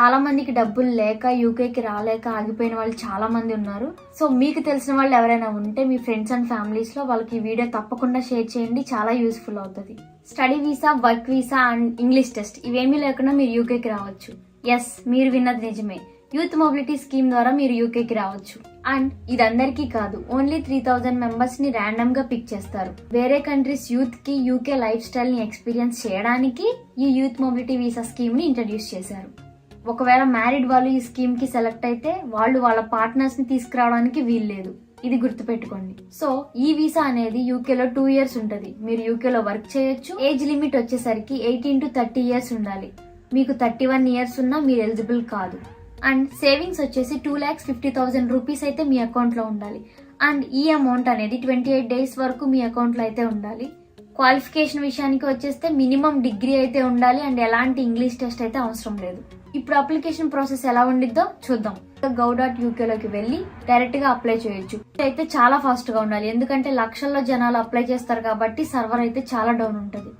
చాలా మందికి డబ్బులు లేక యూకేకి రాలేక ఆగిపోయిన వాళ్ళు చాలా మంది ఉన్నారు. సో మీకు తెలిసిన వాళ్ళు ఎవరైనా ఉంటే మీ ఫ్రెండ్స్ అండ్ ఫ్యామిలీస్ లో వాళ్ళకి ఈ వీడియో తప్పకుండా షేర్ చేయండి, చాలా యూస్ఫుల్ అవుతుంది. Study visa, work visa and English test ఇవేమీ లేకుండా మీరు యూకేకి రావచ్చు. ఎస్, మీరు విన్నది నిజమే. యూత్ మొబిలిటీ స్కీమ్ ద్వారా మీరు యూకేకి రావచ్చు. అండ్ ఇది అందరికీ కాదు, ఓన్లీ 3000 మెంబర్స్ ని ర్యాండమ్ గా పిక్ చేస్తారు. వేరే కంట్రీస్ యూత్ కి యూకే లైఫ్ స్టైల్ ని ఎక్స్పీరియన్స్ చేయడానికి ఈ యూత్ మొబిలిటీ వీసా స్కీమ్ ని ఇంట్రడ్యూస్ చేశారు. ఒకవేళ మ్యారీడ్ వాళ్ళు ఈ స్కీమ్ కి సెలెక్ట్ అయితే వాళ్ళు వాళ్ళ పార్ట్నర్స్ ని తీసుకురావడానికి వీల్లేదు. ఇది గుర్తుపెట్టుకోండి. సో ఈ వీసా అనేది యూకేలో 2 years ఉంటుంది. మీరు యూకేలో వర్క్ చేయొచ్చు. ఏజ్ లిమిట్ వచ్చేసరికి 18 to 30 years ఉండాలి. మీకు 31 years ఉన్నా మీరు ఎలిజిబుల్ కాదు. అండ్ సేవింగ్స్ వచ్చేసి 2,50,000 రూపీస్ అయితే మీ అకౌంట్ లో ఉండాలి. అండ్ ఈ అమౌంట్ అనేది 28 days వరకు మీ అకౌంట్ లో అయితే ఉండాలి. క్వాలిఫికేషన్ విషయానికి వచ్చేస్తే మినిమం డిగ్రీ అయితే ఉండాలి అండ్ ఎలాంటి ఇంగ్లీష్ టెస్ట్ అయితే అవసరం లేదు. ఇప్పుడు అప్లికేషన్ ప్రాసెస్ ఎలా ఉండిద్దో చూద్దాం. gov.uk లోకి వెళ్ళి డైరెక్ట్ గా అప్లై చేయొచ్చు. అయితే చాలా ఫాస్ట్ గా ఉండాలి, ఎందుకంటే లక్షల్లో జనాలు అప్లై చేస్తారు కాబట్టి సర్వర్ అయితే చాలా డౌన్ ఉంటుంది.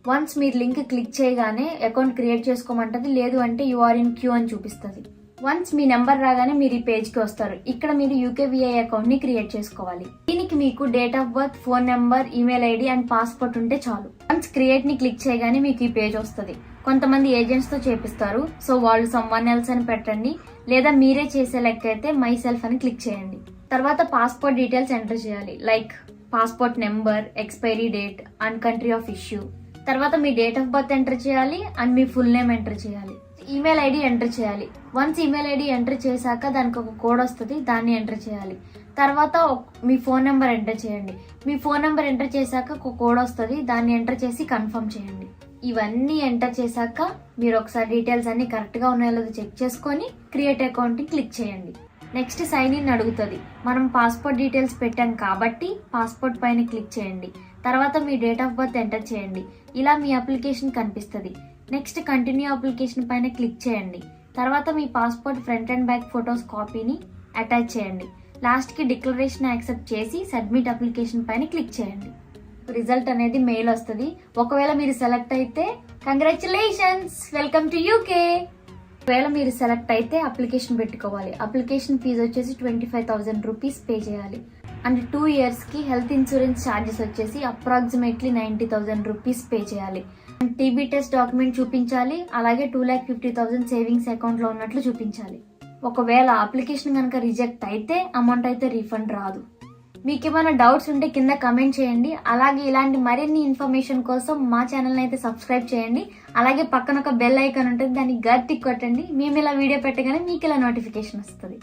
వన్స్ మీరు లింక్ క్లిక్ చేయగానే అకౌంట్ క్రియేట్ చేసుకోమంటది, లేదు అంటే యూఆర్ ఇన్ క్యూ అని చూపిస్తుంది. వన్స్ మీ నెంబర్ రాగానే మీరు ఈ పేజ్ కి వస్తారు. ఇక్కడ మీరు యూకేవీఐ అకౌంట్ ని క్రియేట్ చేసుకోవాలి. దీనికి మీకు date of birth, phone number, email ID and passport ఉంటే చాలు. వన్స్ క్రియేట్ ని క్లిక్ చేయగానే మీకు ఈ పేజ్ వస్తుంది. కొంతమంది ఏజెంట్స్ తో చేపిస్తారు, సో వాళ్ళు సమ్వన్ ఎల్స్ అని పెట్టండి, లేదా మీరే చేసే లెక్క అయితే మై సెల్ఫ్ అని క్లిక్ చేయండి. తర్వాత పాస్పోర్ట్ డీటెయిల్స్ ఎంటర్ చేయాలి, like passport number, expiry date and country of issue. తర్వాత మీ డేట్ ఆఫ్ బర్త్ ఎంటర్ చేయాలి and me full name enter చేయాలి. ఈమెయిల్ ఐడి ఎంటర్ చేయాలి. వన్స్ ఈమెయిల్ ఐడి ఎంటర్ చేశాక దానికి ఒక కోడ్ వస్తుంది, దాన్ని ఎంటర్ చేయాలి. తర్వాత మీ ఫోన్ నెంబర్ ఎంటర్ చేయండి. మీ ఫోన్ నెంబర్ ఎంటర్ చేశాక ఒక కోడ్ వస్తుంది, దాన్ని ఎంటర్ చేసి కన్ఫర్మ్ చేయండి. ఇవన్నీ ఎంటర్ చేశాక మీరు ఒకసారి డీటెయిల్స్ అన్ని కరెక్ట్ గా ఉన్నాయో లేదో చెక్ చేసుకొని క్రియేట్ అకౌంట్ ని క్లిక్ చేయండి. నెక్స్ట్ సైన్ ఇన్ అడుగుతుంది. మనం పాస్పోర్ట్ డీటెయిల్స్ పెట్టాం కాబట్టి పాస్పోర్ట్ పైన క్లిక్ చేయండి. తర్వాత మీ డేట్ ఆఫ్ బర్త్ ఎంటర్ చేయండి. ఇలా మీ అప్లికేషన్ కనిపిస్తుంది. నెక్స్ట్ కంటిన్యూ అప్లికేషన్ పైన క్లిక్ చేయండి. తర్వాత మీ passport front and back photos కాపీని అటాచ్ చేయండి. లాస్ట్ కి డిక్లరేషన్ యాక్సెప్ట్ చేసి సబ్మిట్ అప్లికేషన్ పైన క్లిక్ చేయండి. రిజల్ట్ అనేది మెయిల్ వస్తుంది. ఒకవేళ మీరు సెలెక్ట్ అయితే కంగ్రాచులేషన్స్, వెల్కమ్ టు యూకే. ఒకవేళ మీరు సెలెక్ట్ అయితే అప్లికేషన్ పెట్టుకోవాలి. అప్లికేషన్ ఫీజు వచ్చేసి 25,000 రూపీస్ పే చేయాలి. అండ్ 2 years కి హెల్త్ ఇన్సూరెన్స్ ఛార్జెస్ వచ్చేసి అప్రాక్సిమేట్లీ 90,000 రూపీస్ పే చేయాలి. అండ్ టీబీ టెస్ట్ డాక్యుమెంట్ చూపించాలి. అలాగే 2,50,000 సేవింగ్స్ అకౌంట్ లో ఉన్నట్లు చూపించాలి. ఒకవేళ అప్లికేషన్ కనుక రిజెక్ట్ అయితే అమౌంట్ అయితే రీఫండ్ రాదు. మీకు ఏమైనా డౌట్స్ ఉంటే కింద కమెంట్ చేయండి. అలాగే ఇలాంటి మరిన్ని ఇన్ఫర్మేషన్ కోసం మా ఛానల్ అయితే సబ్స్క్రైబ్ చేయండి. అలాగే పక్కన ఒక బెల్ ఐకాన్ ఉంటుంది, దాన్ని గట్టిగా కొట్టండి. మేము ఇలా వీడియో పెట్టగానే మీకు ఇలా నోటిఫికేషన్ వస్తుంది.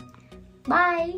బాయ్.